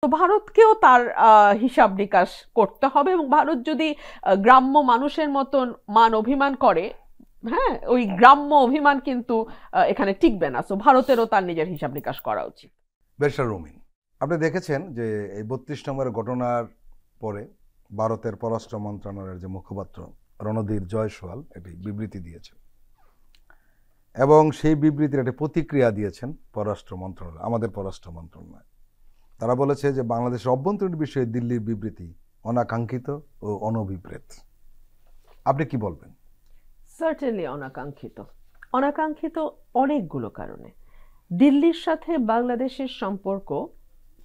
তো ভারতকেও তার হিসাব নিকাশ করতে হবে, এবং ভারত যদি গ্রাম্য মানুষের মতন মান অভিমান করে, হ্যাঁ, ওই গ্রাম্য অভিমান কিন্তু এখানে টিকবে না। সো ভারতেরও তার নিজের হিসাব নিকাশ করা উচিত। ব্যারিস্টার রুমিন, আপনি দেখেছেন যে এই 32 নম্বরের ঘটনার পরে ভারতের পররাষ্ট্র মন্ত্রণালয়ের যে মুখপাত্র রণধীর জয়সওয়াল একটি বিবৃতি দিয়েছেন, এবং সেই বিবৃতির একটি প্রতিক্রিয়া দিয়েছেন পররাষ্ট্র মন্ত্রণালয়, আমাদের পররাষ্ট্র মন্ত্রণালয়। তারা বলেছে যে বাংলাদেশের অভ্যন্তরীণ বিষয়ে দিল্লির বিবৃতি অনাকাঙ্ক্ষিত ও অনভিপ্রেত। আপনি কি বলবেন? সার্টেনলি অনাকাঙ্ক্ষিত অনেকগুলো কারণে। দিল্লির সাথে বাংলাদেশের সম্পর্ক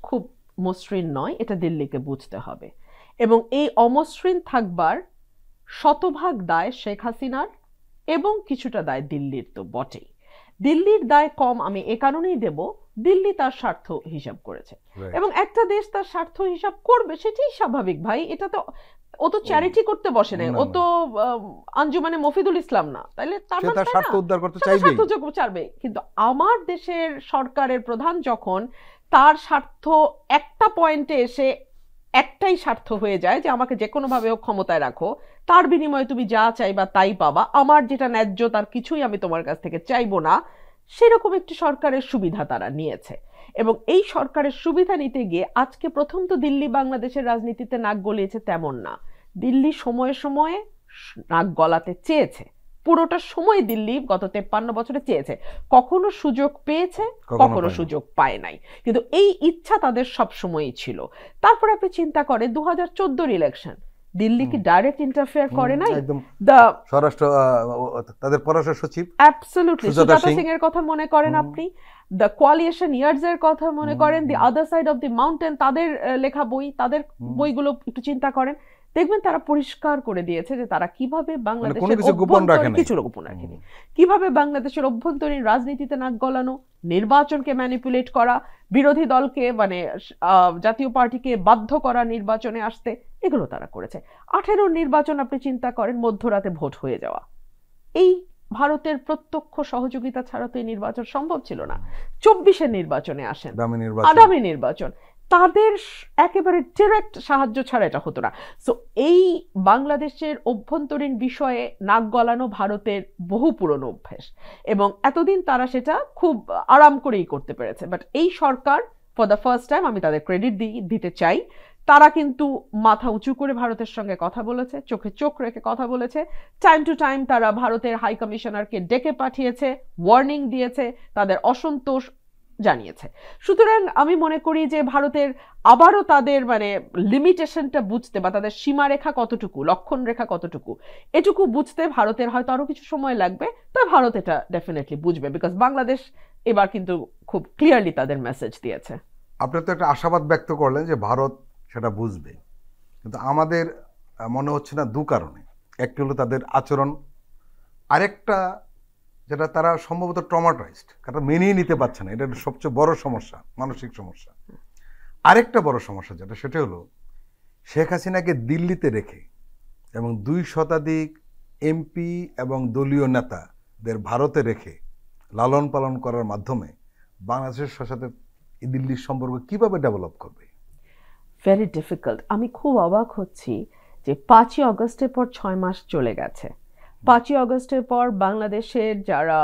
খুব মসৃণ নয়, এটা দিল্লিকে বুঝতে হবে, এবং এই অমসৃণ থাকবার শতভাগ দায় শেখ হাসিনার এবং কিছুটা দায় দিল্লির তো বটেই। দিল্লির দায় কম আমি এ কারণেই দেব, দিল্লি তার স্বার্থ হিসাব করেছে, এবং একটা দেশ তার স্বার্থ হিসাব করবে, সেটাই স্বাভাবিক ভাই। এটা তো ও তো চ্যারিটি করতে বসে নাই, ও তো আঞ্জুমানে মফিদুল ইসলাম না, তাইলে তার স্বার্থ উদ্ধার করতে চাইবে। কিন্তু আমার দেশের সরকারের প্রধান যখন তার স্বার্থ একটা পয়েন্টে এসে একটাই স্বার্থ হয়ে যায় যে আমাকে যে কোনো ভাবে ক্ষমতায় রাখো, তার বিনিময়ে তুমি যা চাইবা তাই পাবা, আমার যেটা ন্যায্য তার কিছুই আমি তোমার কাছ থেকে চাইবো না, সেরকম একটি সরকারের সুবিধা তারা নিয়েছে। এবং এই সরকারের সুবিধা নিতে গিয়ে আজকে প্রথম তো দিল্লি বাংলাদেশের রাজনীতিতে নাক গলিয়েছে তেমন না, দিল্লি সময়ে সময়ে নাক গলাতে চেয়েছে, পুরোটা সময় দিল্লি গত 53 বছরে চেয়েছে, কখনো সুযোগ পেয়েছে, কখনো সুযোগ পায় নাই, কিন্তু এই ইচ্ছা তাদের সব সময়ই ছিল। তারপরে আপনি চিন্তা করেন 2014 ইলেকশন, দিল্লি কি ডাইরেক্ট ইন্টারফেয়ার করে নাই? তাদের পররাষ্ট্র সচিব অ্যাবসলিউটলি সুজাতা সিং এর কথা মনে করেন আপনি, দ্য কোয়ালিশন ইয়ার্স এর কথা মনে করেন, the other side of the mountain, তাদের লেখা বই, তাদের বইগুলো একটু চিন্তা করেন, দেখবেন তারা পরিষ্কার করে দিয়েছে যে তারা কিভাবে বাংলাদেশের কিছু গোপন রাখেনি, কিভাবে বাংলাদেশের অভ্যন্তরীণ রাজনীতিতে নাক গলানো, নির্বাচনকে ম্যানিপুলেট করা, বিরোধী দলকে মানে জাতীয় পার্টিকে বাধ্য করা নির্বাচনে আসতে, এগুলো তারা করেছে। 18 নির্বাচন আপনি চিন্তা করেন, মধ্যরাতে ভোট হয়ে যাওয়া, এই ভারতের প্রত্যক্ষ সহযোগিতা ছাড়া তো এই নির্বাচন সম্ভব ছিল না। 24 নির্বাচনে আসেন, আগামী নির্বাচন, তাদের একেবারে ডিরেক্ট সাহায্য ছাড়া এটা হতো না। সো এই বাংলাদেশের অভ্যন্তরীণ বিষয়ে নাক গলানো ভারতের বহু পুরনো অভ্যাস, এবং এতদিন তারা সেটা খুব আরাম করেই করতে পেরেছে। বাট এই সরকার ফর দ্য ফার্স্ট টাইম আমি তাদের ক্রেডিট দিতে চাই, তারা কিন্তু মাথা উঁচু করে ভারতের সঙ্গে কথা বলেছে, চোখে চোখ রেখে কথা বলেছে, টাইম টু টাইম তারা ভারতের হাই কমিশনারকে ডেকে পাঠিয়েছে, ওয়ার্নিং দিয়েছে, তাদের অসন্তোষ জানিয়েছে। সুতরাং আমি মনে করি যে ভারতের আবারও তাদের মানে লিমিটেশনটা বুঝতে, বা তাদের সীমারেখা কতটুকু, লক্ষণ রেখা কতটুকু, এটুকু বুঝতে ভারতের হয়তো আরো কিছু সময় লাগবে, তবে ভারত এটা ডেফিনেটলি বুঝবে, বিকজ বাংলাদেশ এবার কিন্তু খুব ক্লিয়ারলি তাদের মেসেজ দিয়েছে। আপনি তো একটা আশাবাদ ব্যক্ত করলেন যে ভারত সেটা বুঝবে, কিন্তু আমাদের মনে হচ্ছে না, দু কারণে। একটি হলো তাদের আচরণ, আরেকটা যেটা তারা সম্ভবত ট্রমাটাইজড, কারণ মেনেই নিতে পারছে না, এটা সবচেয়ে বড় সমস্যা, মানসিক সমস্যা। আরেকটা বড় সমস্যা যেটা, সেটা হলো শেখ হাসিনাকে দিল্লিতে রেখে এবং 2 শতাধিক এমপি এবং দলীয় নেতাদের ভারতে রেখে লালন পালন করার মাধ্যমে বাংলাদেশের সাথে দিল্লির সম্পর্ক কিভাবে ডেভেলপ করবে? Very difficult. আমি খুব অবাক হচ্ছি যে 5ই আগস্টের পর 6 মাস চলে গেছে। 5ই আগস্টের পর বাংলাদেশের যারা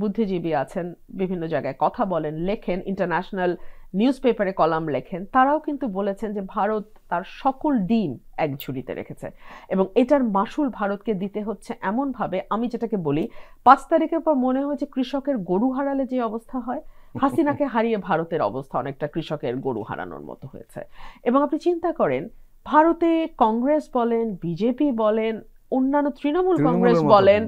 বুদ্ধিজীবী আছেন, বিভিন্ন জায়গায় কথা বলেন, লেখেন, ইন্টারন্যাশনাল নিউজ পেপারে কলাম লেখেন, তারাও কিন্তু বলেছেন যে ভারত তার সকল ডিম এক ঝুড়িতে রেখেছে, এবং এটার মাসুল ভারতকে দিতে হচ্ছে এমনভাবে, আমি যেটাকে বলি 5 তারিখের পর মনে হয়েছে কৃষকের গরু হারালে যে অবস্থা হয়, হাসিনাকে হারিয়ে ভারতের অবস্থা অনেকটা কৃষকের গরু হারানোর মতো হয়েছে। এবং আপনি চিন্তা করেন, ভারতে কংগ্রেস বলেন, বিজেপি বলেন, অন্যান্য তৃণমূল কংগ্রেস বলেন,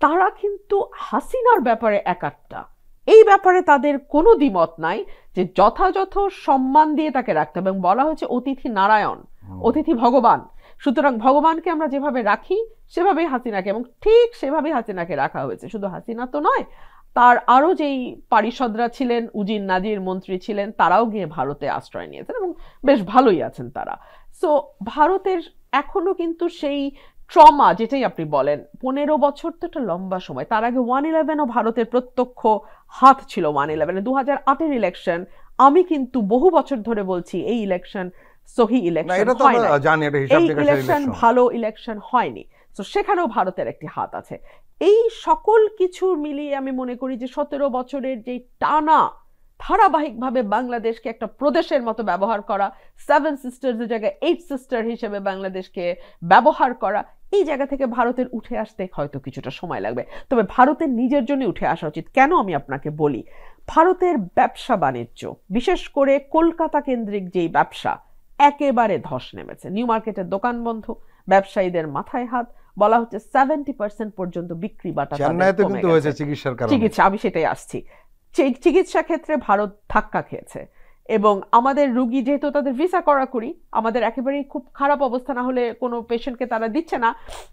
তারা কিন্তু হাসিনার ব্যাপারে একাট্টা, এই ব্যাপারে তাদের কোনো দ্বিমত নাই যে যথাযথ সম্মান দিয়ে তাকে রাখতে হবে। এবং বলা হয়েছে অতিথি নারায়ণ, অতিথি ভগবান, সুতরাং ভগবানকে আমরা যেভাবে রাখি সেভাবেই হাসিনাকে, এবং ঠিক সেভাবেই হাসিনাকে রাখা হয়েছে। শুধু হাসিনা তো নয়, তার আরো যেই পারিষদরা ছিলেন, উজির নাজির মন্ত্রী ছিলেন, তারাও গিয়ে ভারতে আশ্রয় নিয়েছেন এবং বেশ ভালোই আছেন তারা। সো ভারতের এখনো কিন্তু সেই ট্রমা, যেটাই আপনি বলেন, 15 বছর তো একটা লম্বা সময়। তার আগে 111ও ভারতের প্রত্যক্ষ হাত ছিল। 111 2008 ইলেকশন আমি কিন্তু বহু বছর ধরে বলছি এই ইলেকশন সহি ইলেকশন হয় না, এই ইলেকশন ভালো ইলেকশন হয়নি। তো সেখানেও ভারতের একটি হাত আছে। এই সকল কিছু মিলিয়ে আমি মনে করি যে 17 বছরের যে টানা ধারাবাহিকভাবে বাংলাদেশকে একটা প্রদেশের মতো ব্যবহার করা, 7 সিস্টার্সের জায়গায় 8 সিস্টার হিসেবে বাংলাদেশকে ব্যবহার করা, এই জায়গা থেকে ভারতের উঠে আসতে হয়তো কিছুটা সময় লাগবে। তবে ভারতের নিজের জন্য উঠে আসা উচিত। কেন আমি আপনাকে বলি, ভারতের ব্যবসা বাণিজ্য, বিশেষ করে কলকাতা কেন্দ্রিক যেই ব্যবসা, একেবারে ধস নেমেছে। নিউ মার্কেটের দোকান বন্ধ, ব্যবসায়ীদের মাথায় হাত, বলা হচ্ছে 70% পর্যন্ত বিক্রি বাটা চিকিৎসা, আমি সেটাই আসছি। চিকিৎসা ক্ষেত্রে ভারত ধাক্কা খেয়েছে এবং আমাদের রুগী যেহেতু তাদের ভিসা করাকরি, আমাদের একেবারেই খুব খারাপ অবস্থা না হলে কোনো পেশেন্টকে তারা দিচ্ছে না।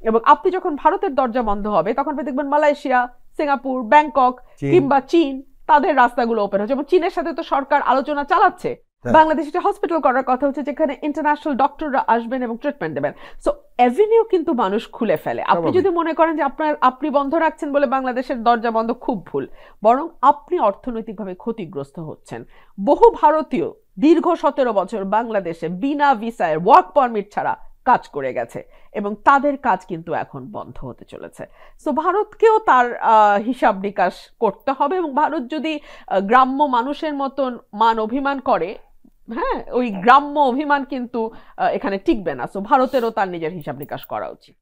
এবং আপনি যখন ভারতের দরজা বন্ধ হবে তখন দেখবেন মালয়েশিয়া, সিঙ্গাপুর, ব্যাংকক কিংবা চীন, তাদের রাস্তাগুলো ওপেন হচ্ছে। এবং চীনের সাথে তো সরকার আলোচনা চালাচ্ছে, বাংলাদেশে হসপিটাল করার কথা হচ্ছে যেখানে ইন্টারন্যাশনাল ডক্টররা আসবেন এবং ট্রিটমেন্ট দেবেন। সো এভিনিউ কিন্তু মানুষ খুলে ফেলে। আপনি যদি মনে করেন যে আপনি বন্ধ রাখছেন বলে বাংলাদেশের দরজা বন্ধ, খুব ভুল। বরং আপনি অর্থনৈতিকভাবে ক্ষতিগ্রস্ত হচ্ছেন। বহু ভারতীয় দীর্ঘ 17 বছর বাংলাদেশে বিনা ভিসায় ওয়ার্ক পারমিট ছাড়া কাজ করে গেছে এবং তাদের কাজ কিন্তু এখন বন্ধ হতে চলেছে। সো ভারতকেও তার হিসাব নিকাশ করতে হবে। এবং ভারত যদি গ্রাম্য মানুষের মতন মান অভিমান করে, হ্যাঁ, ওই গ্রাম্য অভিমান কিন্তু এখানে টিকবে না। সো ভারতেরও তার নিজের হিসাব নিকাশ করা উচিত।